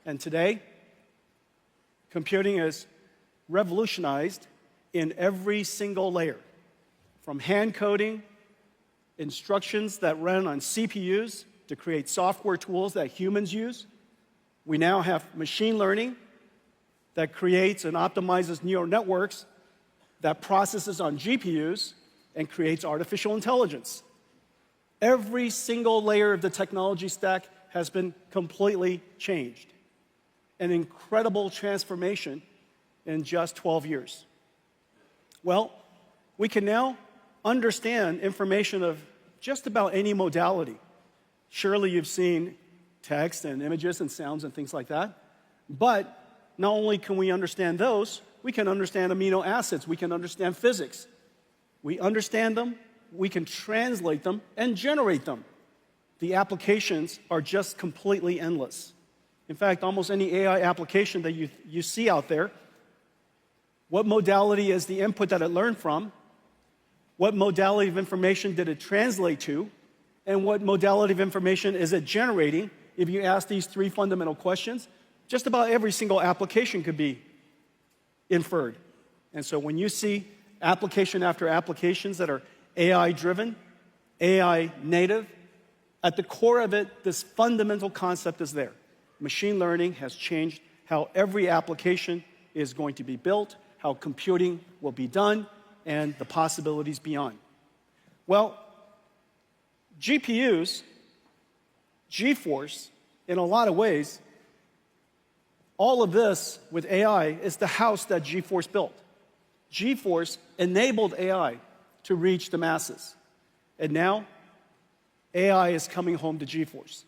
And today, computing is revolutionized in every single layer, from hand coding, instructions that run on CPUs to create software tools that humans use. We now have machine learning that creates and optimizes neural networks that processes on GPUs and creates artificial intelligence. Every single layer of the technology stack has been completely changed. An incredible transformation in just 12 years. Well, we can now understand information of just about any modality. Surely you've seen text and images and sounds and things like that. But not only can we understand those, we can understand amino acids, we can understand physics. We understand them, we can translate them, and generate them. The applications are just completely endless. In fact, almost any AI application that you see out there, what modality is the input that it learned from? What modality of information did it translate to? And what modality of information is it generating? If you ask these three fundamental questions, just about every single application could be inferred. And so when you see application after applications that are AI-driven, AI-native, at the core of it, this fundamental concept is there. Machine learning has changed how every application is going to be built, how computing will be done, and the possibilities beyond. Well, GPUs, GeForce, in a lot of ways, all of this with AI is the house that GeForce built. GeForce enabled AI to reach the masses. And now, AI is coming home to GeForce.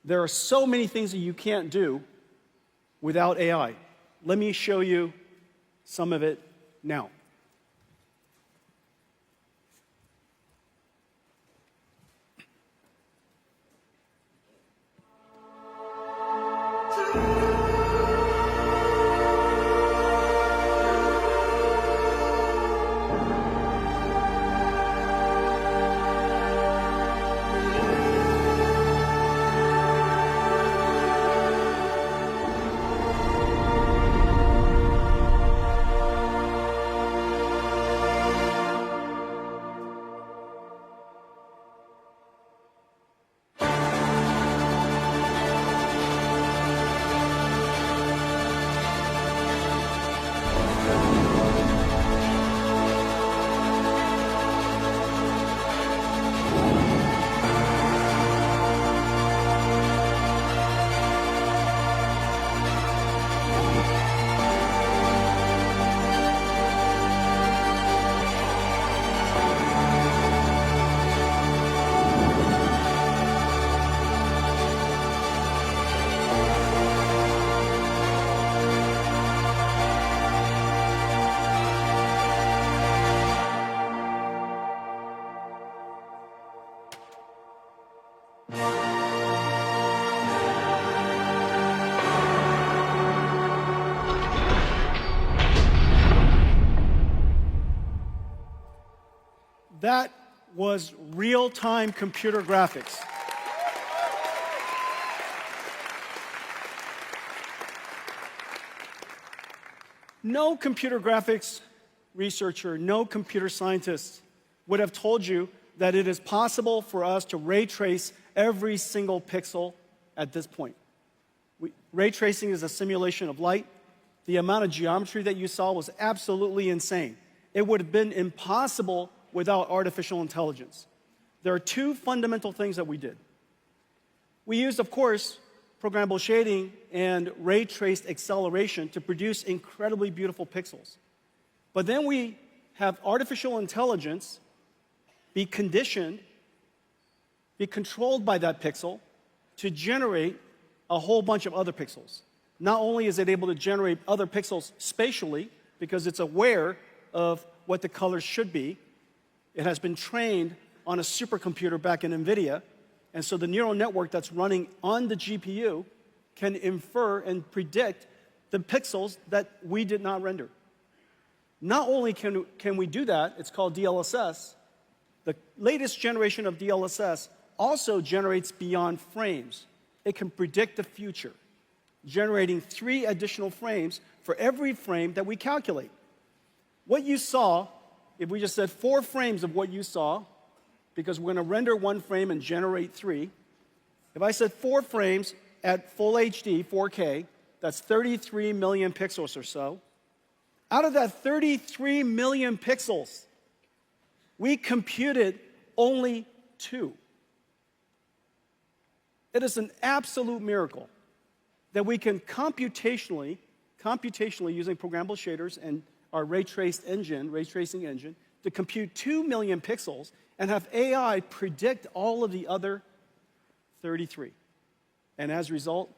There are so many things that you can't do without AI. Let me show you some of it now. That was real-time computer graphics. No computer graphics researcher, no computer scientist would have told you that it is possible for us to ray trace every single pixel at this point. Ray tracing is a simulation of light. The amount of geometry that you saw was absolutely insane. It would have been impossible without artificial intelligence. There are two fundamental things that we did. We used, of course, programmable shading and ray traced acceleration to produce incredibly beautiful pixels. But then we have artificial intelligence be conditioned, be controlled by that pixel to generate a whole bunch of other pixels. Not only is it able to generate other pixels spatially, because it's aware of what the colors should be, it has been trained on a supercomputer back in NVIDIA, and so the neural network that's running on the GPU can infer and predict the pixels that we did not render. Not only can we do that, it's called DLSS, the latest generation of DLSS also generates beyond frames. It can predict the future. generating 3 additional frames for every frame that we calculate. What you saw, if we just said 4 frames of what you saw, because we're going to render 1 frame and generate 3, if I said 4 frames at full HD, 4K, that's 33 million pixels or so. Out of that 33 million pixels, we computed only 2. It is an absolute miracle that we can computationally using programmable shaders and our ray tracing engine, to compute 2 million pixels and have AI predict all of the other 33. And as a result,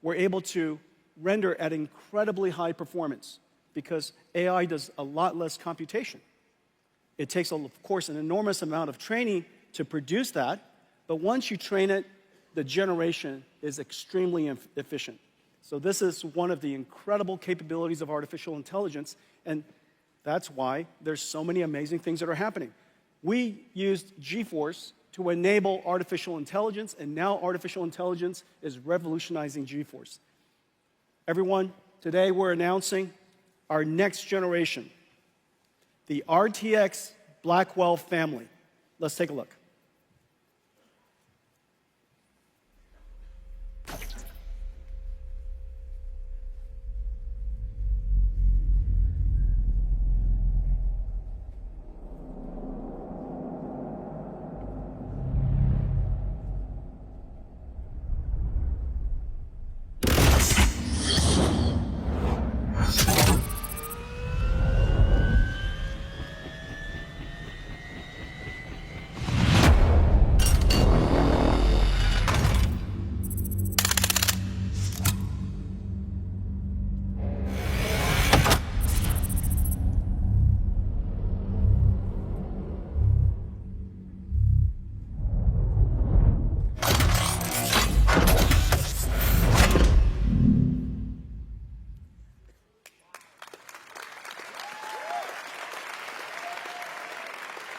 we're able to render at incredibly high performance because AI does a lot less computation. It takes, of course, an enormous amount of training to produce that, but once you train it, the generation is extremely efficient. So this is one of the incredible capabilities of artificial intelligence, and that's why there's so many amazing things that are happening. We used GeForce to enable artificial intelligence, and now artificial intelligence is revolutionizing GeForce. Everyone, today we're announcing our next generation, the RTX Blackwell family. Let's take a look.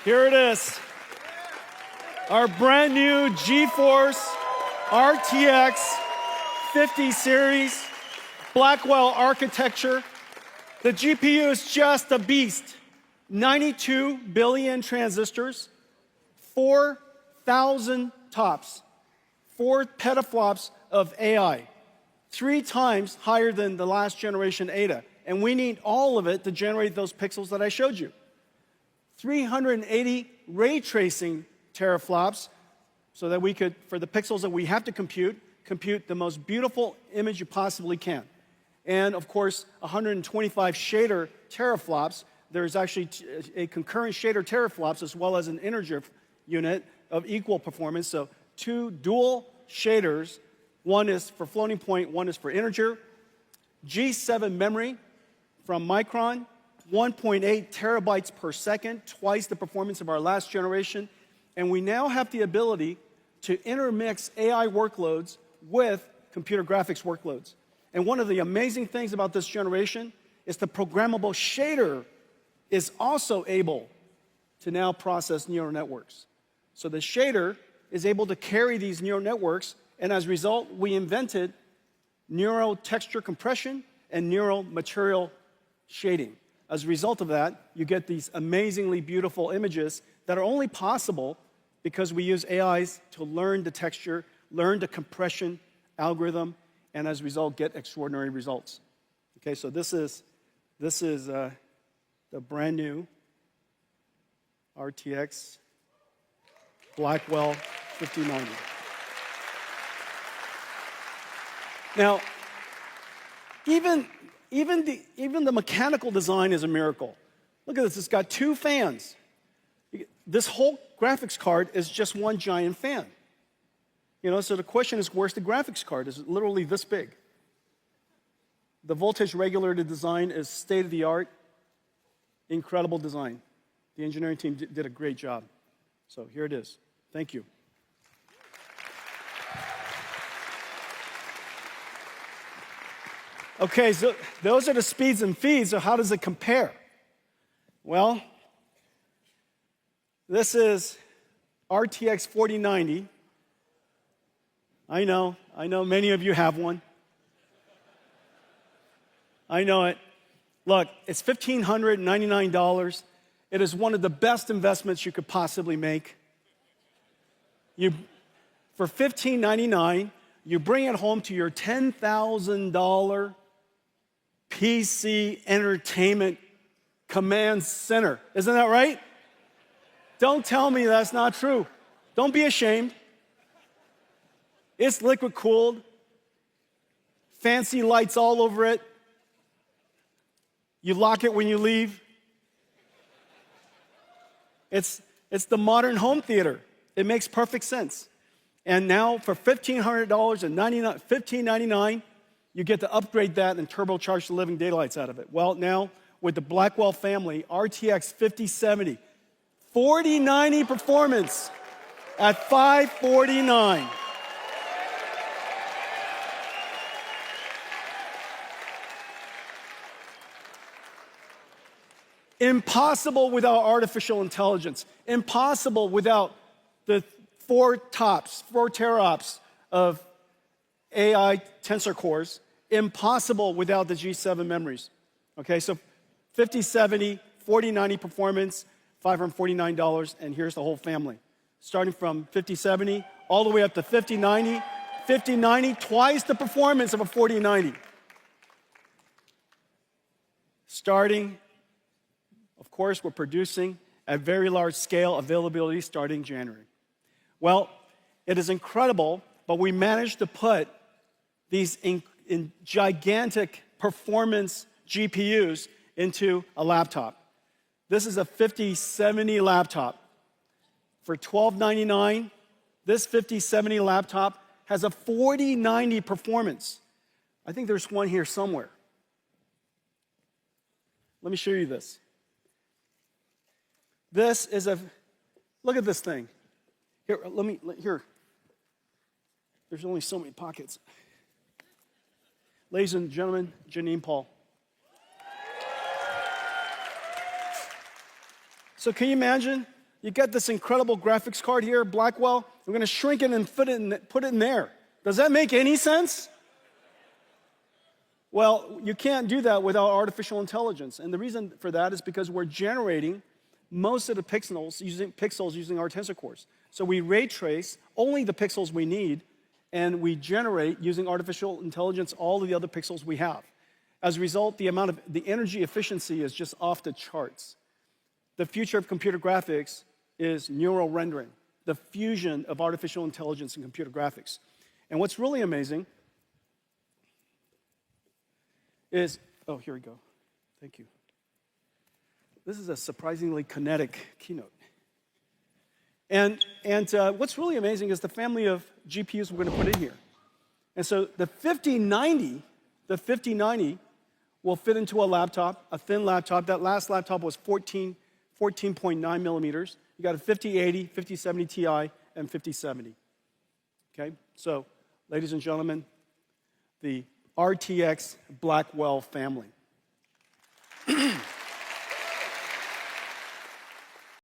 Here it is, our brand new GeForce RTX 50 series Blackwell architecture. The GPU is just a beast. 92 billion transistors, 4,000 TOPS, 4 petaflops of AI, 3 times higher than the last generation Ada. And we need all of it to generate those pixels that I showed you. 380 ray tracing teraflops so that we could, for the pixels that we have to compute the most beautiful image you possibly can. And of course, 125 shader teraflops. There's actually a concurrent shader teraflops as well as an integer unit of equal performance. So 2 dual shaders. One is for floating point, one is for integer. G7 memory from Micron. 1.8 terabytes per second, twice the performance of our last generation. And we now have the ability to intermix AI workloads with computer graphics workloads. And one of the amazing things about this generation is the programmable shader is also able to now process neural networks. So the shader is able to carry these neural networks, and as a result, we invented neural texture compression and neural material shading. As a result of that, you get these amazingly beautiful images that are only possible because we use AIs to learn the texture, learn the compression algorithm, and as a result, get extraordinary results. Okay, so this is the brand new RTX Blackwell 5090. Now, even the mechanical design is a miracle. Look at this, it's got 2 fans. This whole graphics card is just one giant fan. You know, so the question is, where's the graphics card? It's literally this big. The voltage regulator design is state-of-the-art, incredible design. The engineering team did a great job. So here it is. Thank you. Okay, so those are the speeds and feeds, so how does it compare? Well, this is RTX 4090. I know many of you have one. I know it. Look, it's $1,599. It is one of the best investments you could possibly make. For $1,599, you bring it home to your $10,000 PC entertainment command center. Isn't that right? Don't tell me that's not true. Don't be ashamed. It's liquid cooled, fancy lights all over it. You lock it when you leave. It's the modern home theater. It makes perfect sense. And now for $1,599, you get to upgrade that and turbocharge the living daylights out of it. Well, now with the Blackwell family, RTX 5070, 4090 performance at $549. Impossible without artificial intelligence. Impossible without the 4 teraops of AI tensor cores. Impossible without the G7 memories. Okay, so 5070, 4090 performance, $549, and here's the whole family. Starting from 5070 all the way up to 5090. 5090, twice the performance of a 4090. Starting, of course, we're producing at very large scale availability starting January. Well, it is incredible, but we managed to put these in gigantic performance GPUs into a laptop. This is a 5070 laptop. For $1,299, this 5070 laptop has a 4090 performance. I think there's one here somewhere. Let me show you this. This is look at this thing. Here. There's only so many pockets. Ladies and gentlemen, Janine Paul. So can you imagine? You get this incredible graphics card here, Blackwell. We're going to shrink it and put it in there. Does that make any sense? Well, you can't do that without artificial intelligence. And the reason for that is because we're generating most of the pixels using our tensor cores. So we ray trace only the pixels we need, and we generate, using artificial intelligence, all of the other pixels we have. As a result, the energy efficiency is just off the charts. The future of computer graphics is neural rendering, the fusion of artificial intelligence and computer graphics. And what's really amazing is, oh, here we go. Thank you. This is a surprisingly kinetic keynote. And what's really amazing is the family of GPUs we're going to put in here. And so the 5090 will fit into a laptop, a thin laptop. That last laptop was 14.9 millimeters. You got a 5080, 5070 Ti, and 5070. Okay? So, ladies and gentlemen, the RTX Blackwell family.